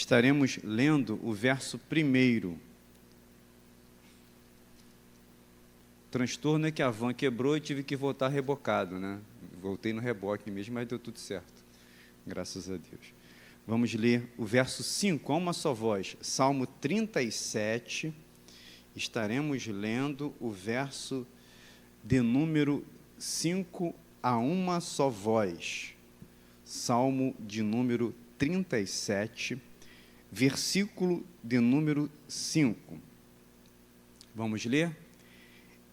Estaremos lendo o verso 1. O transtorno é que a van quebrou e tive que voltar rebocado, né? Voltei no reboque mesmo, mas deu tudo certo. Graças a Deus. Vamos ler o verso 5, a uma só voz. Salmo 37. Estaremos lendo o verso de número 5 a uma só voz. Salmo de número 37, versículo de número 5. Vamos ler?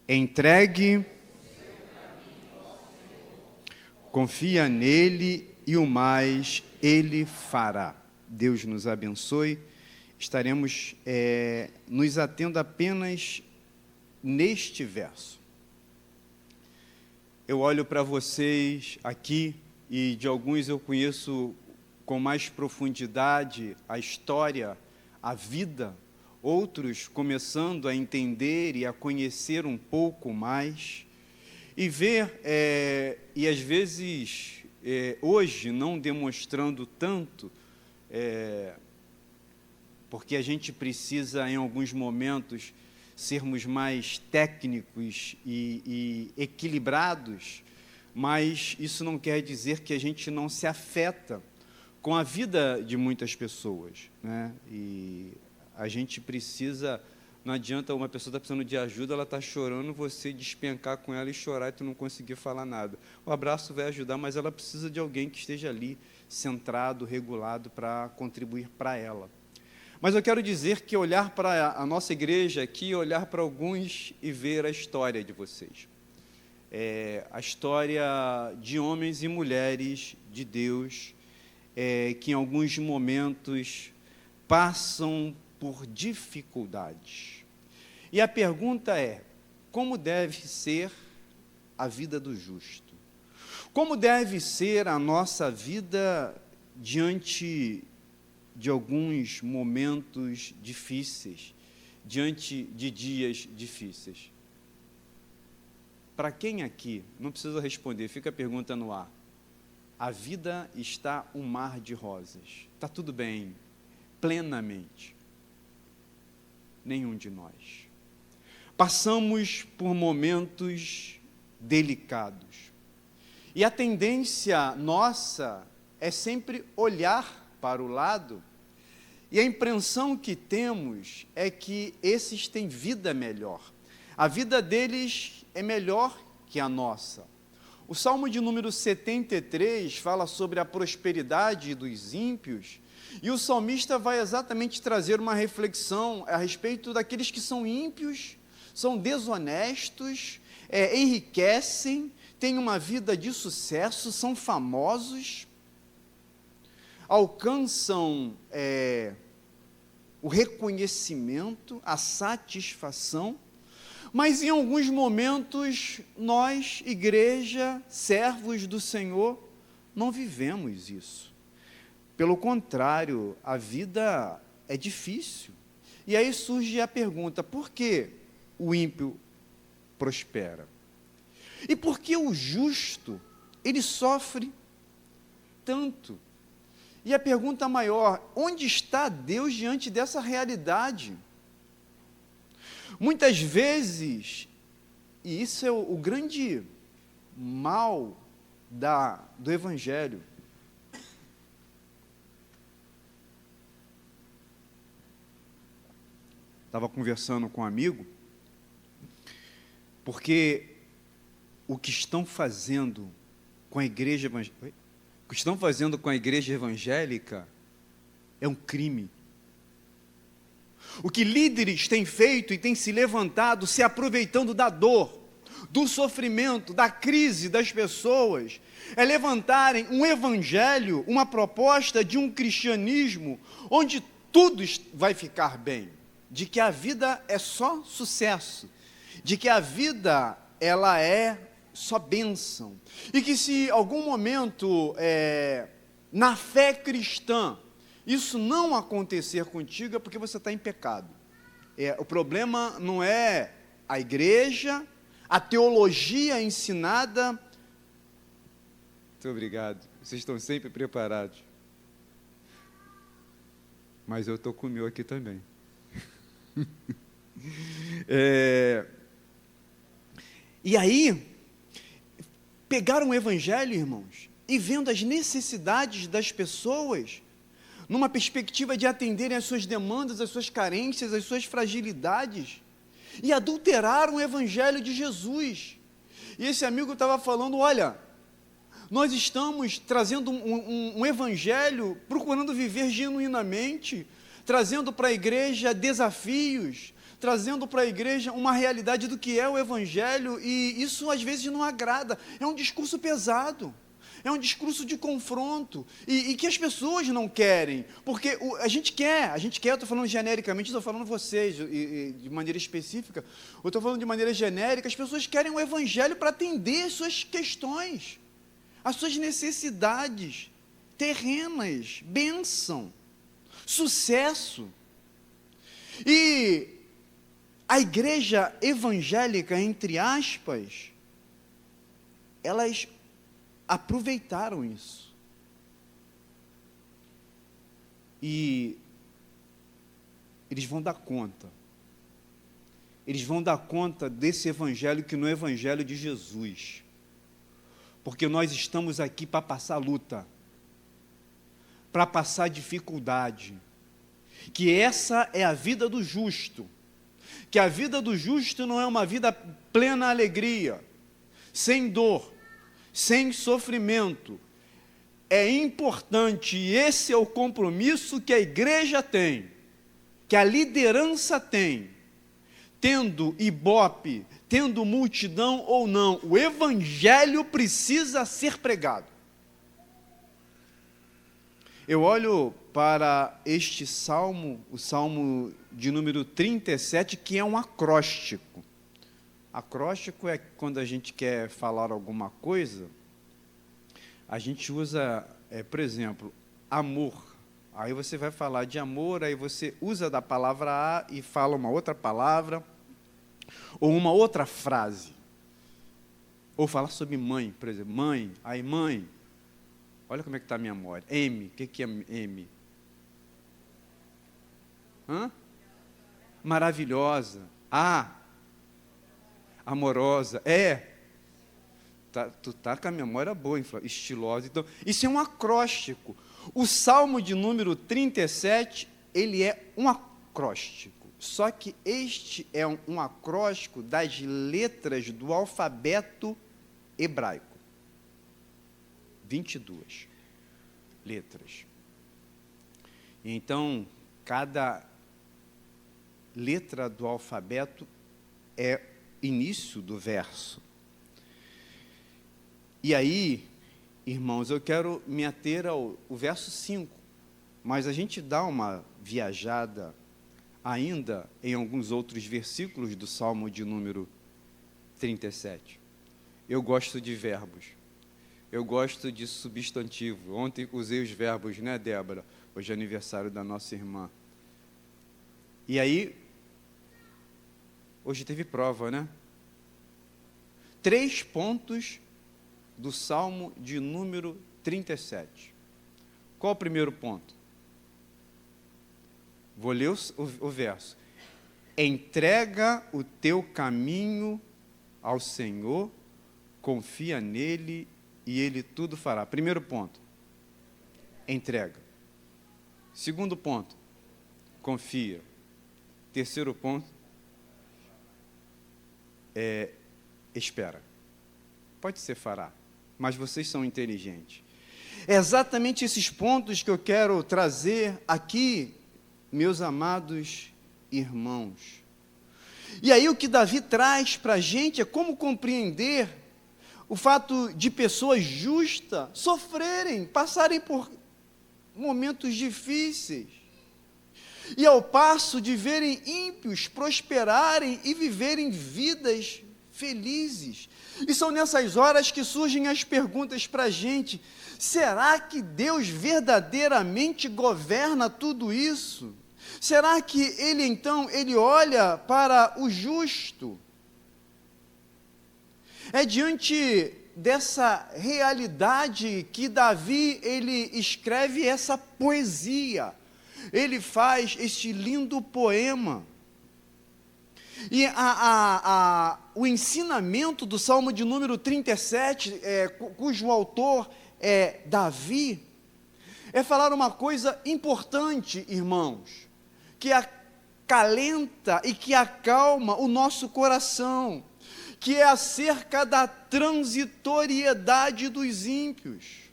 Entregue, confia nele e o mais ele fará. Deus nos abençoe. Estaremos nos atendo apenas neste verso. Eu olho para vocês aqui e de alguns eu conheço com mais profundidade a história, a vida, outros começando a entender e a conhecer um pouco mais, e ver, e às vezes, hoje, não demonstrando tanto, porque a gente precisa, em alguns momentos, sermos mais técnicos e equilibrados, mas isso não quer dizer que a gente não se afeta com a vida de muitas pessoas, né? E a gente precisa, não adianta uma pessoa estar precisando de ajuda, ela está chorando, você despencar com ela e chorar e tu não conseguir falar nada. O abraço vai ajudar, mas ela precisa de alguém que esteja ali, centrado, regulado, para contribuir para ela. Mas eu quero dizer que olhar para a nossa igreja aqui, olhar para alguns e ver a história de vocês. A história de homens e mulheres de Deus, que em alguns momentos passam por dificuldades. E a pergunta é, como deve ser a vida do justo? Como deve ser a nossa vida diante de alguns momentos difíceis, diante de dias difíceis? Para quem aqui, não precisa responder, fica a pergunta no ar. A vida está um mar de rosas. Está tudo bem, plenamente. Nenhum de nós. Passamos por momentos delicados. E a tendência nossa é sempre olhar para o lado, e a impressão que temos é que esses têm vida melhor. A vida deles é melhor que a nossa. O Salmo de número 73 fala sobre a prosperidade dos ímpios, e o salmista vai exatamente trazer uma reflexão a respeito daqueles que são ímpios, são desonestos, enriquecem, têm uma vida de sucesso, são famosos, alcançam o reconhecimento, a satisfação, mas em alguns momentos nós, igreja, servos do Senhor, não vivemos isso. Pelo contrário, a vida é difícil. E aí surge a pergunta, por que o ímpio prospera? E por que o justo, ele sofre tanto? E a pergunta maior, onde está Deus diante dessa realidade? Muitas vezes, e isso é o grande mal do Evangelho, estava conversando com um amigo, porque o que estão fazendo com a igreja evangélica, o que estão fazendo com a igreja evangélica é um crime. O que líderes têm feito e têm se levantado, se aproveitando da dor, do sofrimento, da crise das pessoas, é levantarem um evangelho, uma proposta de um cristianismo, onde tudo vai ficar bem, de que a vida é só sucesso, de que a vida ela é só bênção, e que se algum momento na fé cristã isso não acontecer contigo é porque você está em pecado. O problema não é a igreja, a teologia ensinada. Muito obrigado, vocês estão sempre preparados. mas eu estou com o meu aqui também. E aí, pegaram o Evangelho, irmãos, e vendo as necessidades das pessoas, numa perspectiva de atenderem às suas demandas, às suas carências, às suas fragilidades, e adulteraram o Evangelho de Jesus. E esse amigo estava falando, olha, nós estamos trazendo um Evangelho, procurando viver genuinamente, trazendo para a igreja desafios, trazendo para a igreja uma realidade do que é o Evangelho, e isso às vezes não agrada, é um discurso pesado, é um discurso de confronto, e que as pessoas não querem, porque a gente quer, eu estou falando genericamente, estou falando vocês, de maneira específica, eu estou falando de maneira genérica, as pessoas querem o Evangelho para atender as suas questões, as suas necessidades terrenas, bênção, sucesso. E a igreja evangélica, entre aspas, elas aproveitaram isso. E eles vão dar conta. Eles vão dar conta desse evangelho que não é o evangelho de Jesus. Porque nós estamos aqui para passar luta, para passar dificuldade. Que essa é a vida do justo. Que a vida do justo não é uma vida plena alegria, sem dor, sem sofrimento. É importante, e esse é o compromisso que a igreja tem, que a liderança tem, tendo ibope, tendo multidão ou não, o evangelho precisa ser pregado. Eu olho para este salmo, o salmo de número 37, que é um acróstico. Acróstico é quando a gente quer falar alguma coisa, a gente usa, por exemplo, amor. Aí você vai falar de amor, aí você usa da palavra A e fala uma outra palavra, ou uma outra frase. Ou falar sobre mãe, por exemplo, mãe, aí mãe, olha como é que está a minha memória. M, o que é M? Maravilhosa. A, amorosa. Tu tá com a memória boa, estilosa. Então, isso é um acróstico. O Salmo de número 37, ele é um acróstico. Só que este é um acróstico das letras do alfabeto hebraico. 22 letras. Então, cada letra do alfabeto é início do verso. E aí, irmãos, eu quero me ater ao verso 5, mas a gente dá uma viajada ainda em alguns outros versículos do Salmo de número 37. Eu gosto de verbos. Eu gosto de substantivo. Ontem usei os verbos, né, Débora? Hoje é aniversário da nossa irmã. E aí, hoje teve prova, né? 3 pontos do Salmo de número 37. Qual o primeiro ponto? Vou ler o verso. Entrega o teu caminho ao Senhor, confia nele e ele tudo fará. Primeiro ponto, entrega. Segundo ponto, confia. Terceiro ponto, espera. Pode ser fará, mas vocês são inteligentes. É exatamente esses pontos que eu quero trazer aqui, meus amados irmãos. E aí o que Davi traz para a gente é como compreender o fato de pessoas justas sofrerem, passarem por momentos difíceis, e ao passo de verem ímpios prosperarem e viverem vidas felizes. E são nessas horas que surgem as perguntas para a gente: será que Deus verdadeiramente governa tudo isso? Será que Ele olha para o justo? É diante dessa realidade que Davi, ele escreve essa poesia, ele faz este lindo poema. E o ensinamento do Salmo de número 37, cujo autor é Davi, é falar uma coisa importante, irmãos, que acalenta e que acalma o nosso coração, que é acerca da transitoriedade dos ímpios.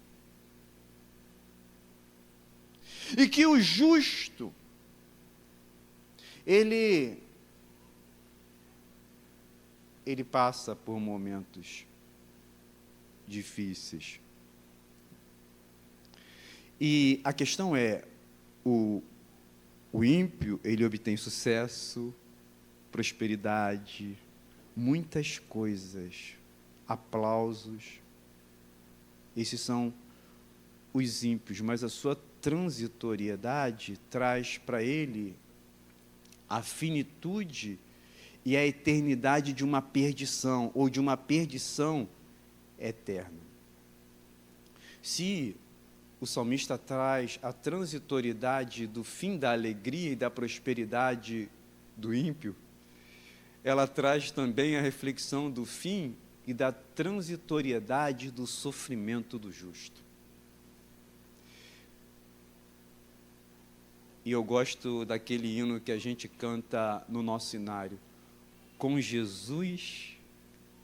E que o justo, ele passa por momentos difíceis. E a questão é, o ímpio, ele obtém sucesso, prosperidade, muitas coisas, aplausos. Esses são os ímpios, mas a sua transitoriedade traz para ele a finitude e a eternidade de uma perdição, ou de uma perdição eterna. Se o salmista traz a transitoriedade do fim da alegria e da prosperidade do ímpio, ela traz também a reflexão do fim e da transitoriedade do sofrimento do justo. E eu gosto daquele hino que a gente canta no nosso cenário: com Jesus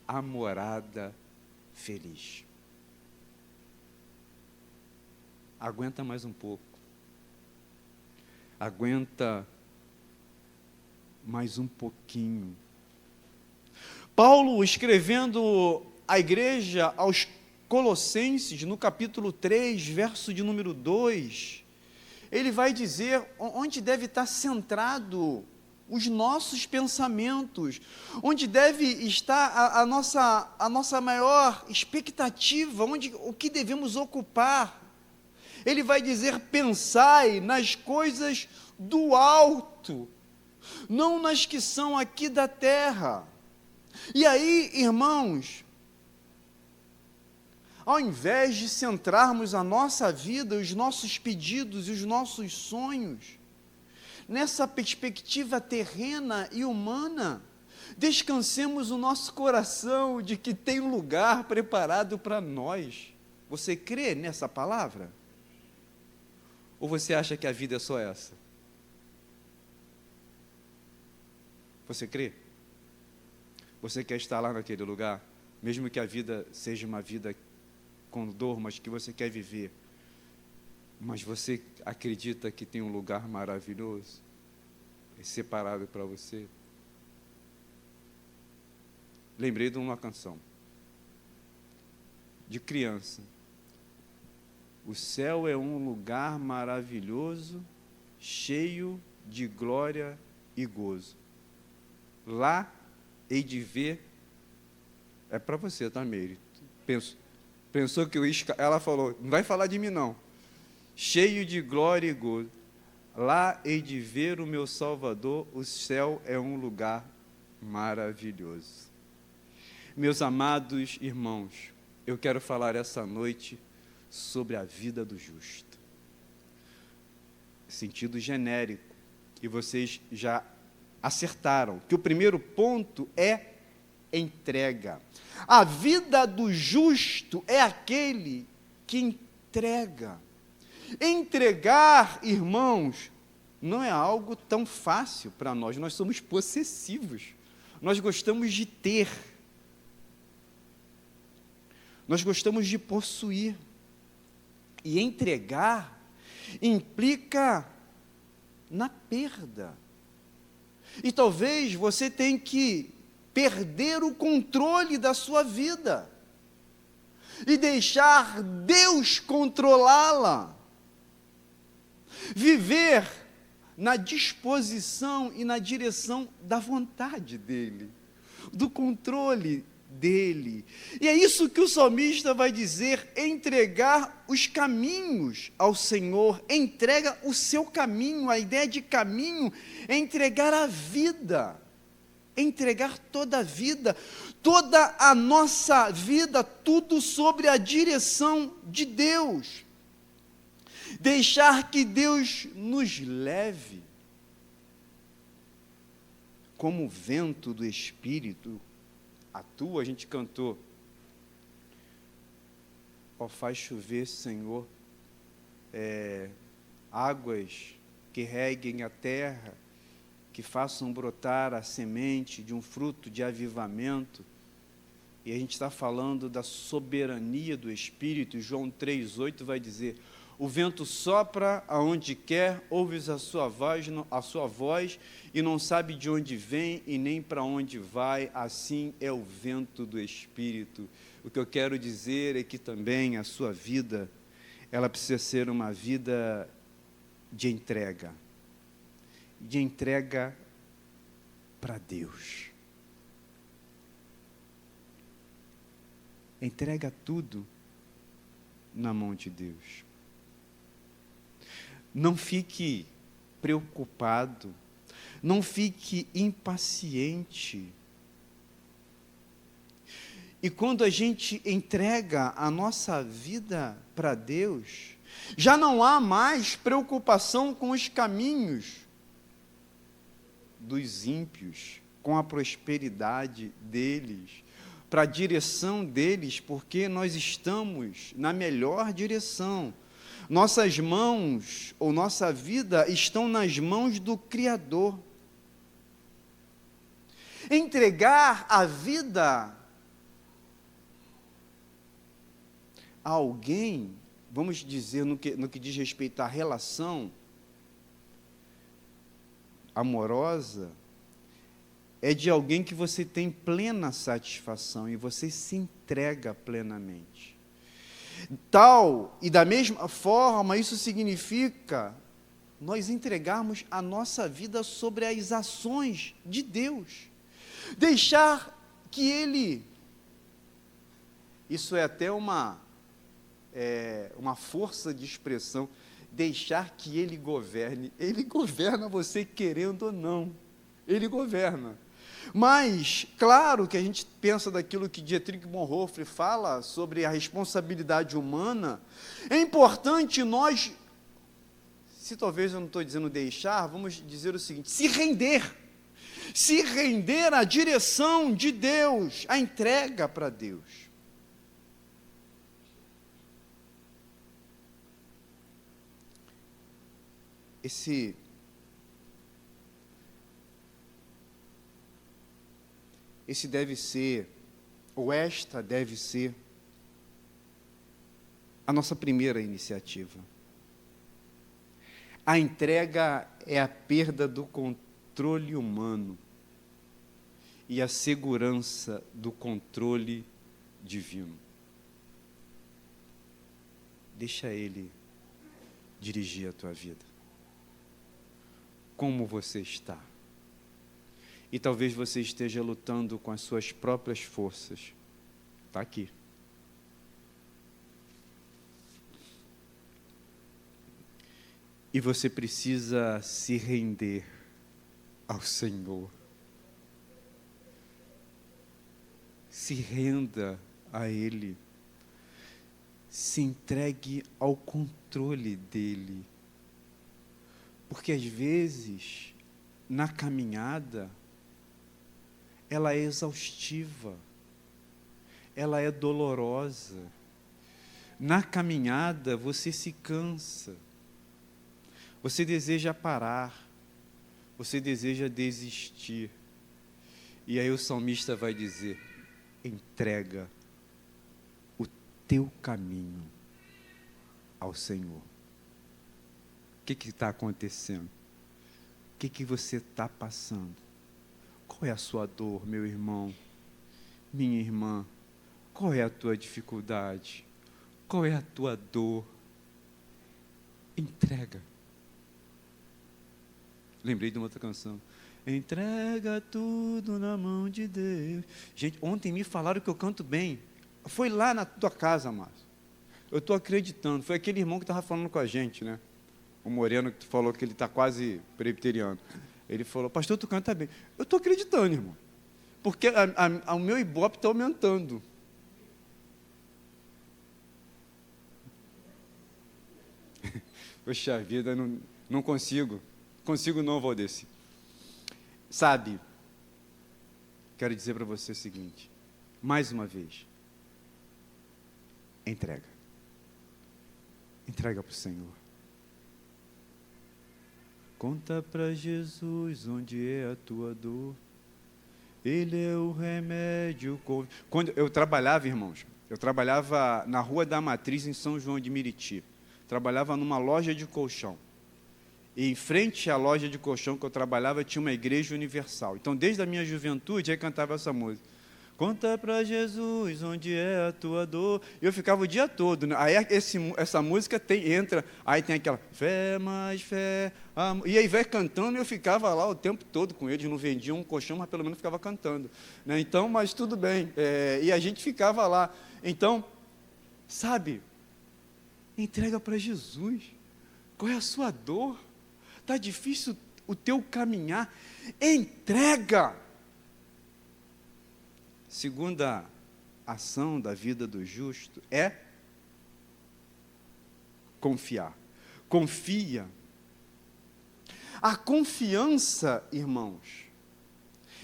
a morada feliz. Aguenta mais um pouco. Aguenta mais um pouquinho. Paulo, escrevendo à igreja aos Colossenses, no capítulo 3, verso de número 2, ele vai dizer onde deve estar centrado os nossos pensamentos, onde deve estar a nossa maior expectativa, o que devemos ocupar. Ele vai dizer: pensai nas coisas do alto, não nas que são aqui da terra. E aí, irmãos, ao invés de centrarmos a nossa vida, os nossos pedidos e os nossos sonhos nessa perspectiva terrena e humana, descansemos o nosso coração de que tem um lugar preparado para nós. Você crê nessa palavra? Ou você acha que a vida é só essa? Você crê? Você quer estar lá naquele lugar? Mesmo que a vida seja uma vida com dor, mas que você quer viver. Mas você acredita que tem um lugar maravilhoso, separado para você? Lembrei de uma canção, de criança. O céu é um lugar maravilhoso, cheio de glória e gozo. Lá hei de ver, é para você, tá, Meire? Pensou que ela falou, não vai falar de mim não. Cheio de glória e gozo. Lá hei de ver o meu Salvador, o céu é um lugar maravilhoso. Meus amados irmãos, eu quero falar essa noite sobre a vida do justo. Sentido genérico, e vocês já acertaram, que o primeiro ponto é entrega. A vida do justo é aquele que entrega. Entregar, irmãos, não é algo tão fácil para nós. Nós somos possessivos. Nós gostamos de ter. Nós gostamos de possuir. E entregar implica na perda. E talvez você tenha que perder o controle da sua vida e deixar Deus controlá-la. Viver na disposição e na direção da vontade dEle, do controle dEle. E é isso que o salmista vai dizer: entregar os caminhos ao Senhor. Entrega o seu caminho. A ideia de caminho é entregar a vida, entregar toda a vida, toda a nossa vida, tudo sobre a direção de Deus. deixar que Deus nos leve, como o vento do Espírito atua. A gente cantou, ó, faz chover, Senhor, águas que reguem a terra, que façam brotar a semente de um fruto de avivamento. E a gente está falando da soberania do Espírito. E João 3,8 vai dizer: o vento sopra aonde quer, ouves a sua voz e não sabe de onde vem e nem para onde vai. Assim é o vento do Espírito. O que eu quero dizer é que também a sua vida, ela precisa ser uma vida de entrega para Deus. Entrega tudo na mão de Deus. Não fique preocupado, não fique impaciente. E quando a gente entrega a nossa vida para Deus, já não há mais preocupação com os caminhos dos ímpios, com a prosperidade deles, para a direção deles, porque nós estamos na melhor direção. Nossas mãos, ou nossa vida, estão nas mãos do Criador. Entregar a vida a alguém, vamos dizer, no que diz respeito à relação amorosa, é de alguém que você tem plena satisfação e você se entrega plenamente. E da mesma forma, isso significa nós entregarmos a nossa vida sobre as ações de Deus. Deixar que Ele, isso é até uma força de expressão, deixar que Ele governe. Ele governa você querendo ou não. Ele governa. Mas, claro que a gente pensa daquilo que Dietrich Bonhoeffer fala sobre a responsabilidade humana. É importante nós, se talvez eu não estou dizendo deixar, vamos dizer o seguinte: se render à direção de Deus, à entrega para Deus. Esse deve ser, ou esta deve ser, a nossa primeira iniciativa. A entrega é a perda do controle humano e a segurança do controle divino. Deixa Ele dirigir a tua vida. Como você está? E talvez você esteja lutando com as suas próprias forças. Está aqui. E você precisa se render ao Senhor. Se renda a Ele. Se entregue ao controle dEle. Porque às vezes, na caminhada, ela é exaustiva, ela é dolorosa. Na caminhada, você se cansa, você deseja parar, você deseja desistir. E aí o salmista vai dizer: entrega o teu caminho ao Senhor. O que está acontecendo? O que você está passando? Qual é a sua dor, meu irmão, minha irmã? Qual é a tua dificuldade? Qual é a tua dor? Entrega. Lembrei de uma outra canção. Entrega tudo na mão de Deus. Gente, ontem me falaram que eu canto bem. Foi lá na tua casa, Márcio. Eu estou acreditando. Foi aquele irmão que estava falando com a gente, né? O Moreno, que tu falou que ele está quase presbiteriano. Ele falou: pastor, tu canta bem. Eu estou acreditando, irmão. Porque o meu ibope está aumentando. Poxa vida, não consigo. Consigo não, Valdeci. Sabe, quero dizer para você o seguinte, mais uma vez, entrega. Entrega para o Senhor. Conta para Jesus onde é a tua dor. Ele é o remédio. Quando eu trabalhava, irmãos, eu trabalhava na Rua da Matriz, em São João de Meriti. Trabalhava numa loja de colchão. E em frente à loja de colchão que eu trabalhava, tinha uma igreja universal. Então, desde a minha juventude, eu cantava essa música. Conta para Jesus onde é a tua dor. Eu ficava o dia todo, né? Aí essa música entra, aí tem aquela fé, mais fé, amor. E aí vai cantando e eu ficava lá o tempo todo com eles, não vendia um colchão, mas pelo menos ficava cantando, né? Então, mas tudo bem, e a gente ficava lá. Então, sabe, entrega para Jesus. Qual é a sua dor? Está difícil o teu caminhar? Entrega! Segunda ação da vida do justo é confiar. Confia. A confiança, irmãos,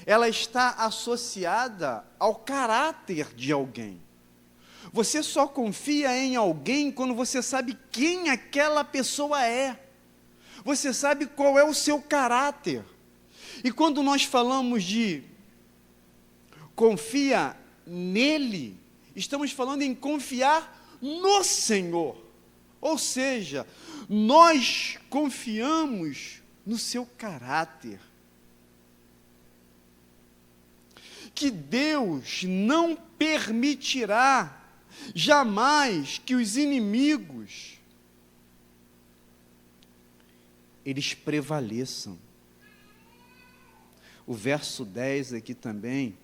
ela está associada ao caráter de alguém. Você só confia em alguém quando você sabe quem aquela pessoa é. Você sabe qual é o seu caráter. E quando nós falamos de confia nele, estamos falando em confiar no Senhor. Ou seja, nós confiamos no seu caráter. Que Deus não permitirá jamais que os inimigos eles prevaleçam. O verso 10 aqui também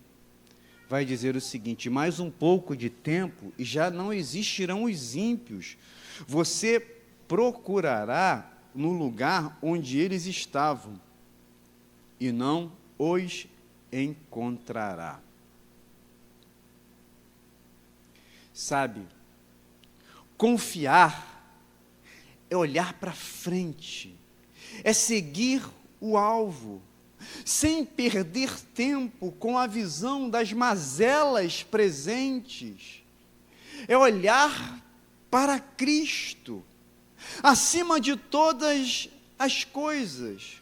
vai dizer o seguinte: mais um pouco de tempo e já não existirão os ímpios. Você procurará no lugar onde eles estavam e não os encontrará. Sabe, confiar é olhar para frente, é seguir o alvo, sem perder tempo com a visão das mazelas presentes, é olhar para Cristo, acima de todas as coisas.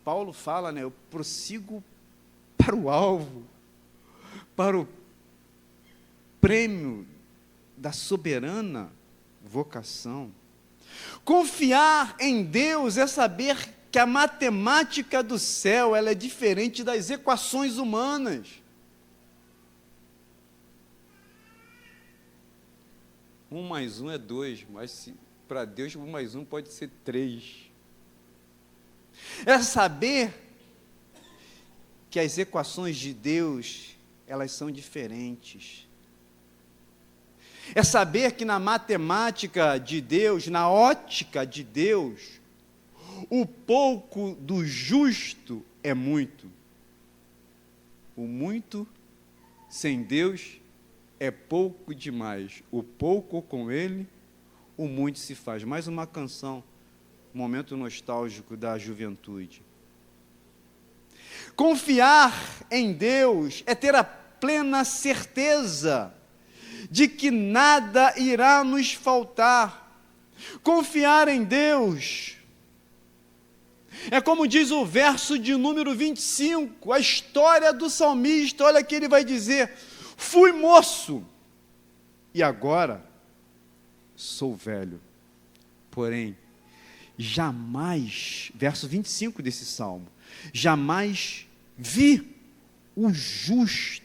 Paulo fala, né, eu prossigo para o alvo, para o prêmio da soberana vocação. Confiar em Deus é saber que a matemática do céu ela é diferente das equações humanas. Um mais um é 2, mas para Deus 1 mais 1 pode ser 3. É saber que as equações de Deus elas são diferentes. É saber que na matemática de Deus, na ótica de Deus, o pouco do justo é muito. O muito sem Deus é pouco demais. O pouco com Ele, o muito se faz. Mais uma canção, momento nostálgico da juventude. Confiar em Deus é ter a plena certeza de que nada irá nos faltar. Confiar em Deus é como diz o verso de número 25, a história do salmista. Olha que ele vai dizer: fui moço e agora sou velho, porém jamais, verso 25 desse salmo, jamais vi o justo,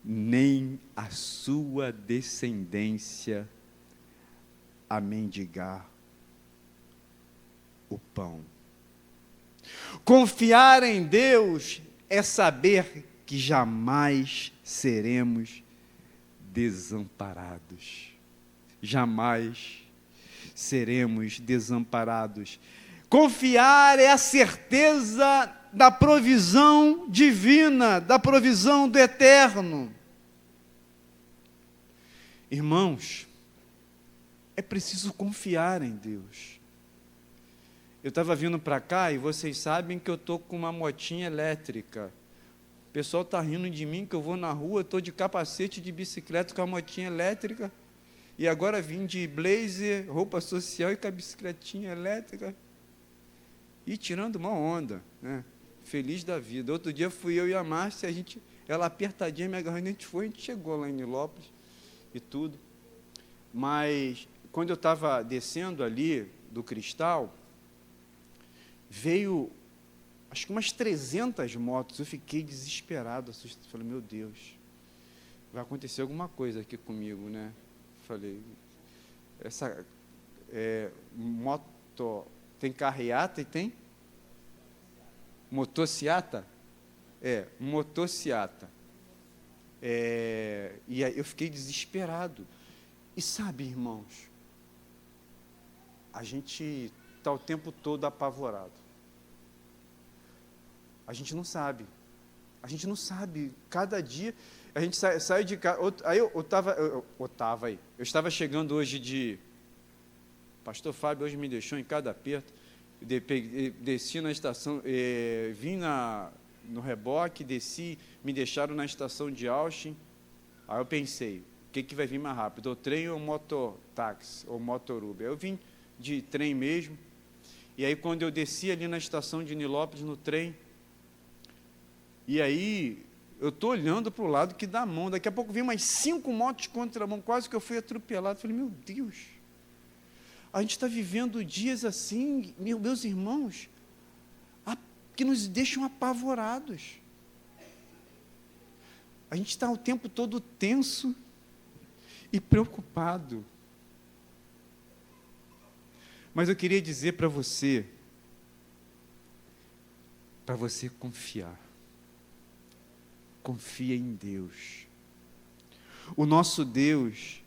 nem a sua descendência a mendigar o pão. Confiar em Deus é saber que jamais seremos desamparados. Jamais seremos desamparados. Confiar é a certeza da provisão divina, da provisão do eterno. Irmãos, é preciso confiar em Deus. Eu estava vindo para cá e vocês sabem que eu estou com uma motinha elétrica. O pessoal está rindo de mim que eu vou na rua, estou de capacete de bicicleta com a motinha elétrica. E agora vim de blazer, roupa social e com a bicicletinha elétrica. E tirando uma onda, né? Feliz da vida. Outro dia fui eu e a Márcia, ela apertadinha, me agarrando, a gente chegou lá em Nilópolis e tudo. Mas, quando eu estava descendo ali do Cristal, veio, acho que umas 300 motos, eu fiquei desesperado, assustado, falei, meu Deus, vai acontecer alguma coisa aqui comigo, né? Falei, essa moto, tem carreata e tem? Motociata? Motociata. E aí eu fiquei desesperado. E sabe, irmãos, a gente está o tempo todo apavorado. A gente não sabe. Cada dia a gente sai de casa. Aí eu estava chegando hoje de... Pastor Fábio hoje me deixou em cada aperto. Desci na estação, vim no reboque, desci, me deixaram na estação de Austin. Aí eu pensei, o que vai vir mais rápido? O trem ou o mototáxi, ou motoruba? Eu vim de trem mesmo. E aí, quando eu desci ali na estação de Nilópolis, no trem, e aí eu estou olhando para o lado que dá a mão. Daqui a pouco vem umas 5 motos contra a mão, quase que eu fui atropelado. Falei, meu Deus, a gente está vivendo dias assim, meus irmãos, que nos deixam apavorados. A gente está o tempo todo tenso e preocupado. Mas eu queria dizer para você confiar. Confia em Deus. O nosso Deus,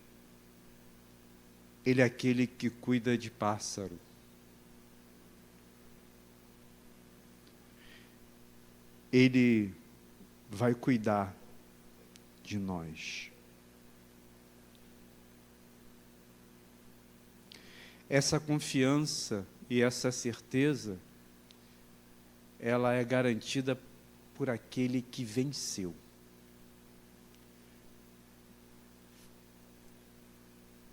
Ele é aquele que cuida de pássaro. Ele vai cuidar de nós. Essa confiança e essa certeza, ela é garantida por aquele que venceu.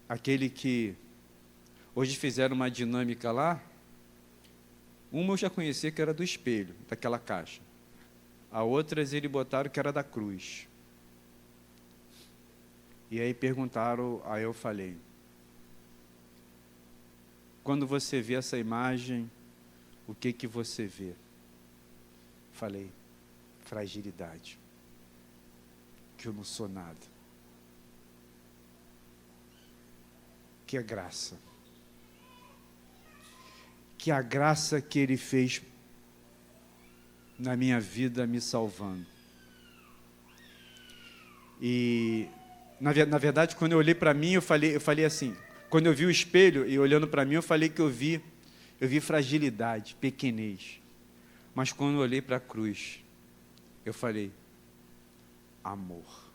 Aquele que hoje fizeram uma dinâmica lá, uma eu já conhecia que era do espelho, daquela caixa. A outras eles botaram que era da cruz. E aí perguntaram, aí eu falei, quando você vê essa imagem, o que você vê? Falei, fragilidade, que eu não sou nada. Que a graça. Que a graça que Ele fez na minha vida me salvando. E, na verdade, quando eu olhei para mim, eu falei assim, quando eu vi o espelho e olhando para mim, eu falei que eu vi fragilidade, pequenez. Mas quando eu olhei para a cruz, eu falei, amor.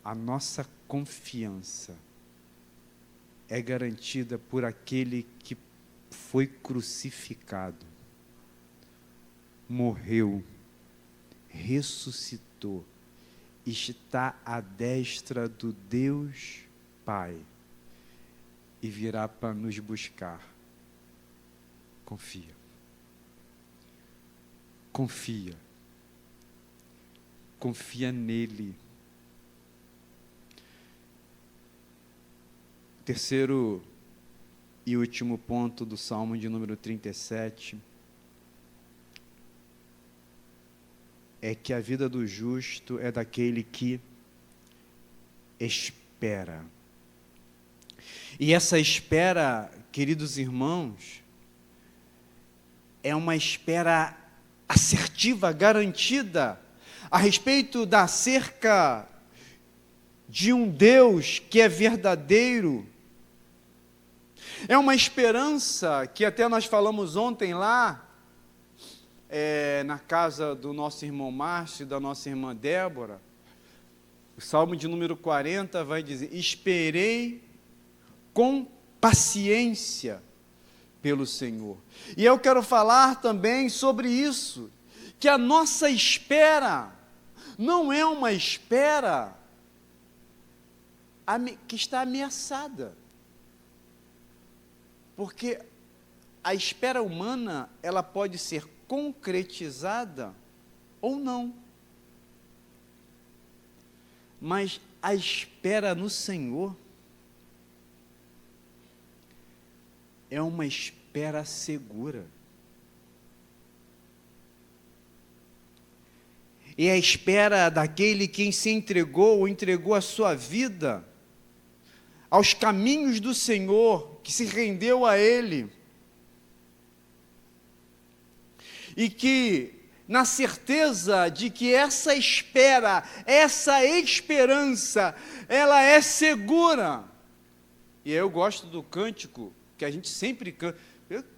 A nossa confiança é garantida por aquele que foi crucificado, morreu, ressuscitou, está à destra do Deus Pai e virá para nos buscar. Confia. Confia. Confia nele. Terceiro e último ponto do Salmo de número 37 é que a vida do justo é daquele que espera. E essa espera, queridos irmãos, é uma espera assertiva, garantida, a respeito acerca de um Deus que é verdadeiro. É uma esperança que até nós falamos ontem lá, na casa do nosso irmão Márcio e da nossa irmã Débora, O Salmo de número 40 vai dizer: esperei com paciência pelo Senhor. E eu quero falar também sobre isso, que a nossa espera não é uma espera que está ameaçada. Porque a espera humana, ela pode ser concretizada ou não. Mas a espera no Senhor é uma espera segura. E a espera daquele que se entregou ou entregou a sua vida aos caminhos do Senhor, que se rendeu a Ele. E que, na certeza de que essa espera, essa esperança, ela é segura. E eu gosto do cântico, que a gente sempre canta.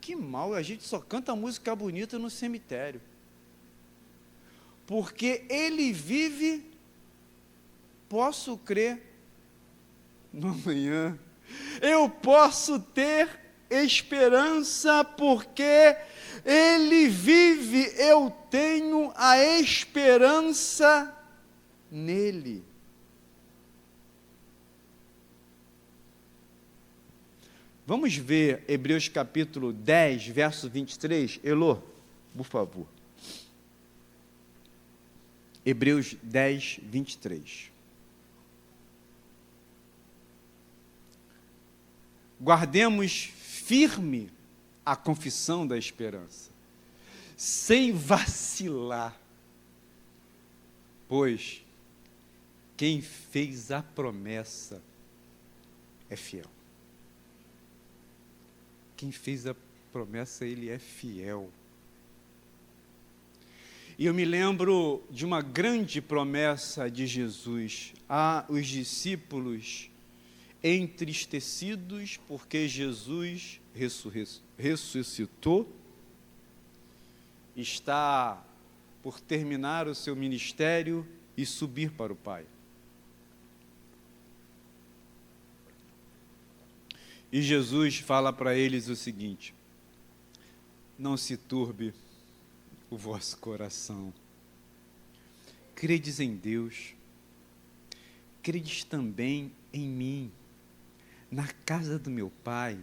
Que mal, a gente só canta música bonita no cemitério. Porque Ele vive, posso crer no amanhã. Eu posso ter esperança porque Ele vive, eu tenho a esperança nele. Vamos ver Hebreus capítulo 10, verso 23. Elô, por favor. Hebreus 10, 23. Guardemos firme a confissão da esperança, sem vacilar, pois quem fez a promessa é fiel. Quem fez a promessa, ele é fiel. E eu me lembro de uma grande promessa de Jesus aos discípulos entristecidos porque Jesus ressuscitou, está por terminar o seu ministério e subir para o Pai. E Jesus fala para eles o seguinte: não se turbe o vosso coração. Credes em Deus, credes também em mim. Na casa do meu Pai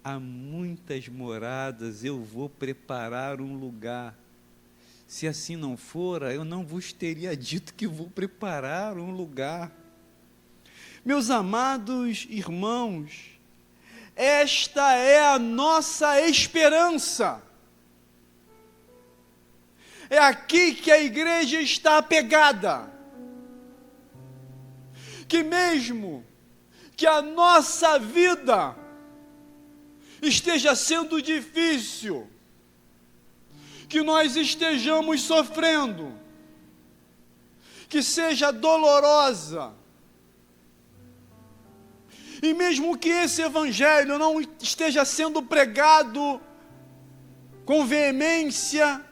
há muitas moradas, eu vou preparar um lugar. Se assim não fora, eu não vos teria dito que vou preparar um lugar. Meus amados irmãos, esta é a nossa esperança. É aqui que a igreja está apegada. Que mesmo que a nossa vida esteja sendo difícil, que nós estejamos sofrendo, que seja dolorosa, e mesmo que esse evangelho não esteja sendo pregado com veemência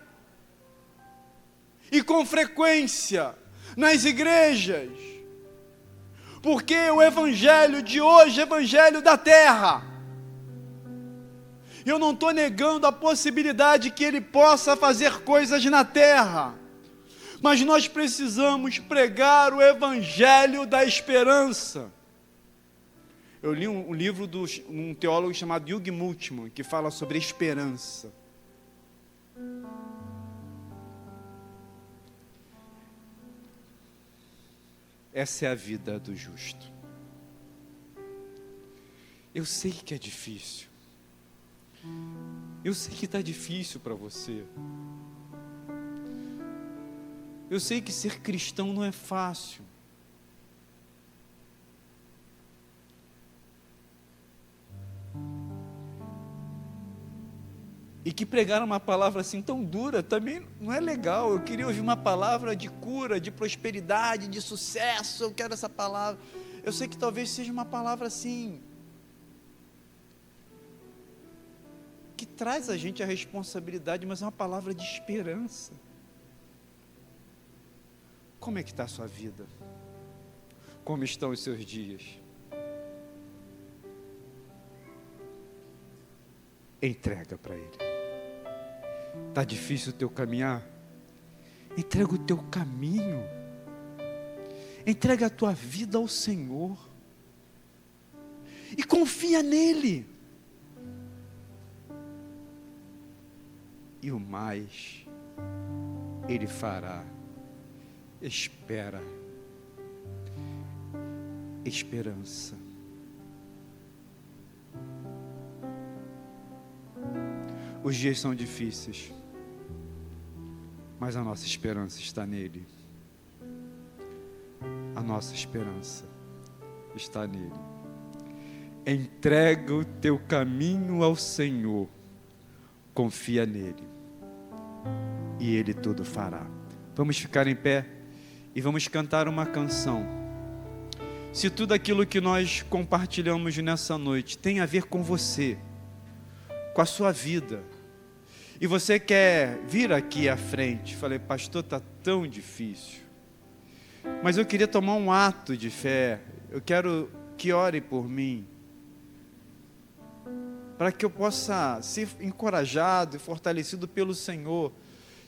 e com frequência nas igrejas, porque o evangelho de hoje é evangelho da terra. Eu não estou negando a possibilidade que ele possa fazer coisas na terra, mas nós precisamos pregar o evangelho da esperança. Eu li um livro de um teólogo chamado Hugh Multman, que fala sobre esperança. Essa é a vida do justo. Eu sei que é difícil. Eu sei que está difícil para você. Eu sei que ser cristão não é fácil. E que pregar uma palavra assim tão dura também não é legal. Eu queria ouvir uma palavra de cura, de prosperidade, de sucesso. Eu quero essa palavra. Eu sei que talvez seja uma palavra assim, que traz a gente a responsabilidade, mas é uma palavra de esperança. Como é que está a sua vida? Como estão os seus dias? Entrega para Ele. Está difícil o teu caminhar? Entrega o teu caminho. Entrega a tua vida ao Senhor. E confia nele. E o mais Ele fará. Espera. Esperança. Os dias são difíceis, mas a nossa esperança está nele. A nossa esperança está nele. Entrega o teu caminho ao Senhor, confia nele, e Ele tudo fará. Vamos ficar em pé e vamos cantar uma canção. Se tudo aquilo que nós compartilhamos nessa noite tem a ver com você, com a sua vida, e você quer vir aqui à frente, falei, pastor, está tão difícil, mas eu queria tomar um ato de fé, eu quero que ore por mim, para que eu possa ser encorajado e fortalecido pelo Senhor.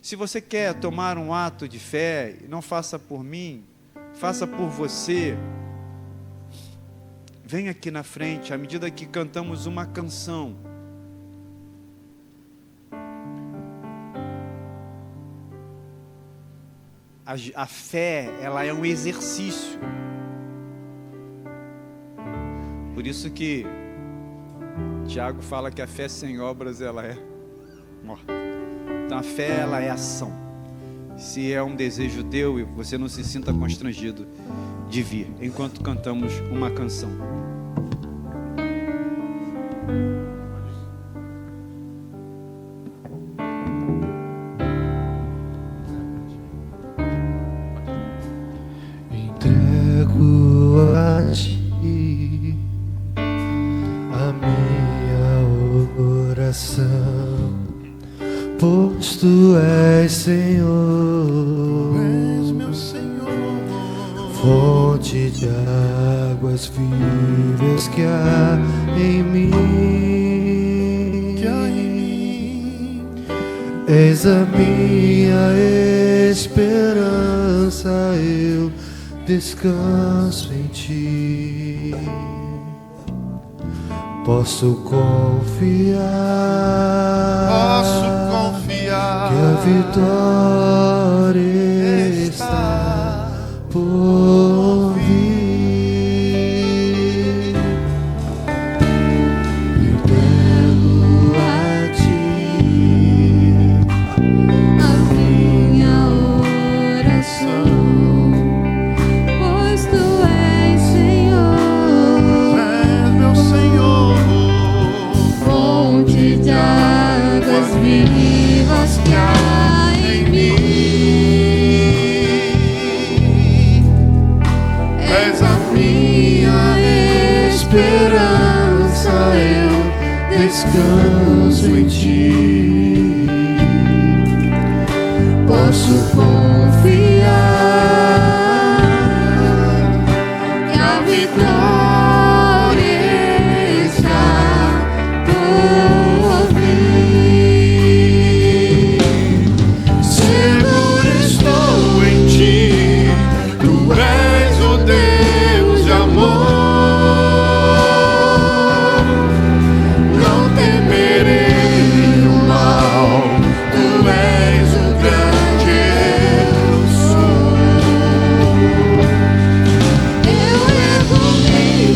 Se você quer tomar um ato de fé, não faça por mim, faça por você, vem aqui na frente, à medida que cantamos uma canção. A fé, ela é um exercício. Por isso que Tiago fala que a fé sem obras, ela é morta. Então a fé, ela é ação. Se é um desejo teu, você não se sinta constrangido de vir, enquanto cantamos uma canção. Pois tu és Senhor, és meu Senhor, fonte de águas vivas que há em mim, és a minha esperança, eu descanso em ti. Posso confiar que a vitória está por vir. Entrego a ti a minha oração, pois tu és Senhor, és meu Senhor, fonte de águas vivas que há em mim. és a Minha esperança, eu descanso em ti. posso confiar que a vitória está por vir. seguro estou em ti, tu és o Deus de amor. Não temerei o mal, tu és o grande eu sou. Eu ergo minha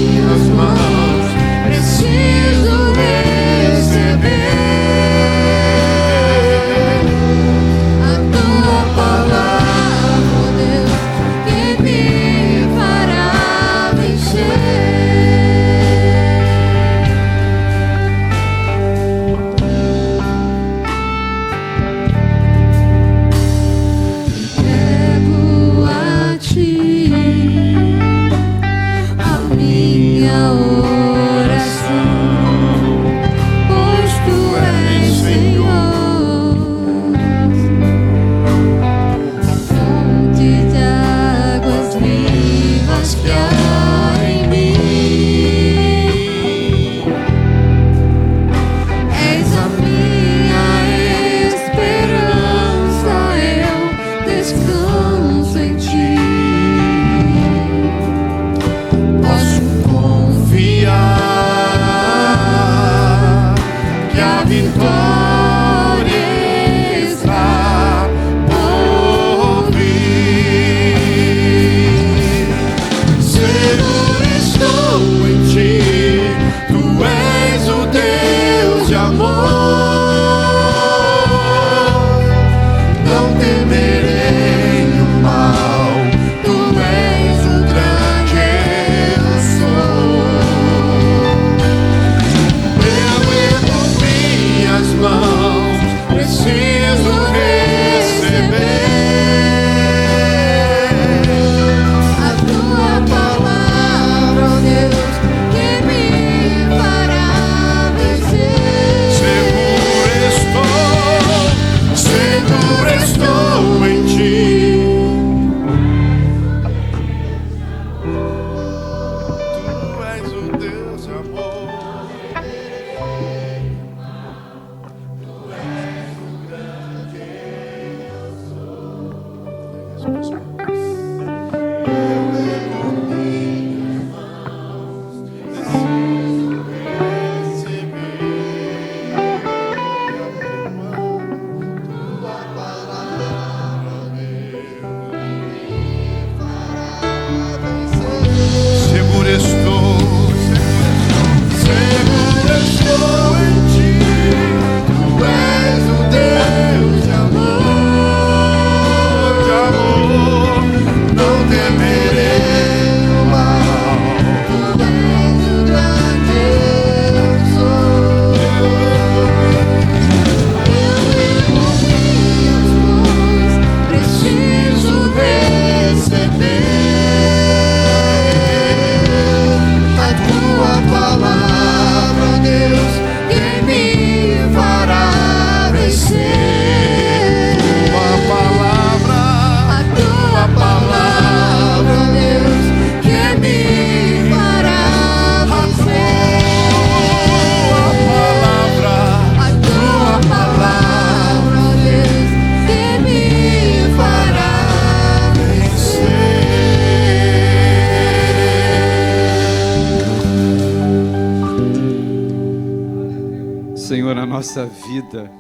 nossa vida,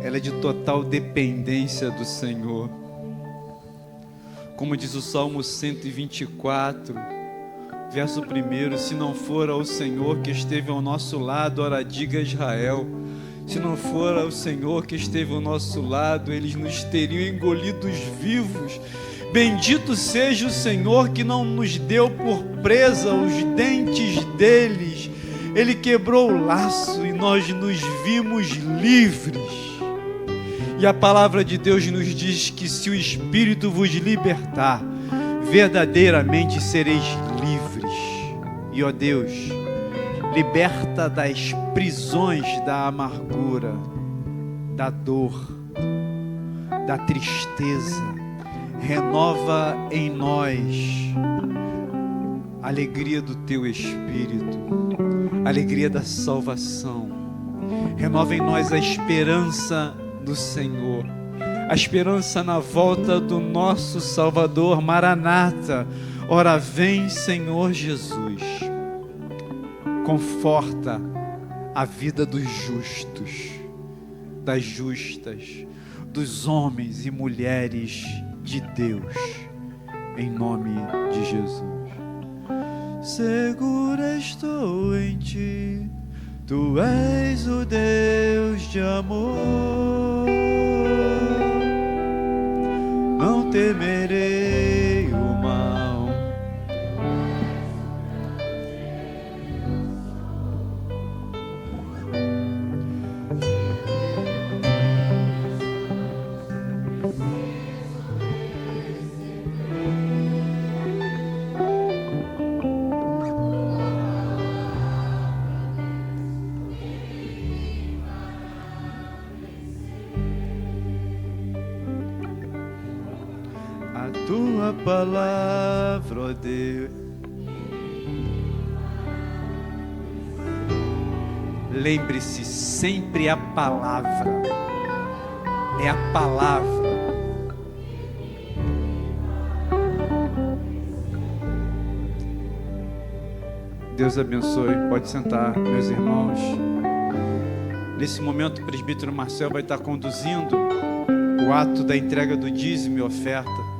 ela é de total dependência do Senhor. Como diz o Salmo 124, verso 1: se não for ao Senhor que esteve ao nosso lado, ora diga Israel, se não for ao Senhor que esteve ao nosso lado, eles nos teriam engolidos vivos. Bendito seja o Senhor que não nos deu por presa os dentes deles. Ele quebrou o laço e nós nos vimos livres. E a palavra de Deus nos diz que se o Espírito vos libertar, verdadeiramente sereis livres. E ó Deus, liberta das prisões da amargura, da dor, da tristeza. Renova em nós a alegria do Teu Espírito, a alegria da salvação. Renova em nós a esperança do Senhor, a esperança na volta do nosso Salvador. Maranata, ora vem, Senhor Jesus. Conforta a vida dos justos, das justas, dos homens e mulheres de Deus, em nome de Jesus. Segura estou em Ti, Tu és o Deus de amor. Não temerei o mal. Tua palavra, ó Deus. Lembre-se, sempre a palavra. É a palavra. Deus abençoe. Pode sentar, meus irmãos. Nesse momento, o presbítero Marcel vai estar conduzindo o ato da entrega do dízimo e oferta.